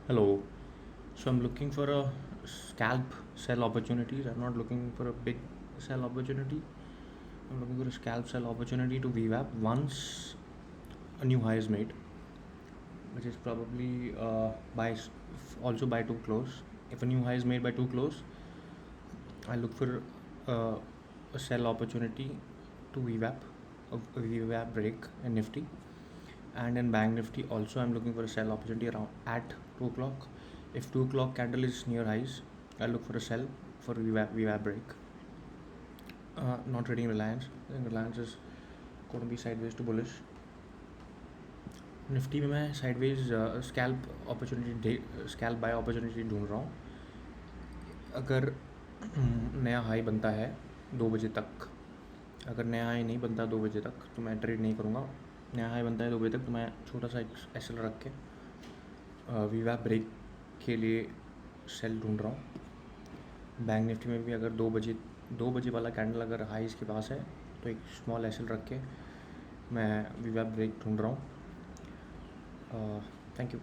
Hello. So I'm looking for a scalp sell opportunities. I'm not looking for a big sell opportunity. I'm looking for a scalp sell opportunity to VWAP once a new high is made, which is probably also by too close. If a new high is made by too close, I look for uh, a sell opportunity to VWAP, a VWAP break in Nifty, and in Bank Nifty also I'm looking for a sell opportunity around at 2 o'clock. If 2 o'clock candle is near highs, I look for a sell for VWAP break. Not trading Reliance. I think Reliance is going to be sideways to bullish. Nifty में मैं sideways scalp bye opportunity ढूंढ रहा हूँ. अगर नया high बनता है 2 बजे तक, अगर नया हाई नहीं बनता 2 बजे तक तो मैं ट्रेड नहीं करूँगा. नया हाई बनता है 2 बजे तक तो मैं छोटा सा एसएल रख के वीवैप ब्रेक के लिए सेल ढूंढ रहा हूँ. बैंक निफ्टी में भी अगर 2 बजे वाला कैंडल अगर हाई इसके पास है तो एक स्मॉल एसएल रख के मैं वीवैप ब्रेक ढूंढ रहा हूँ. Thank you.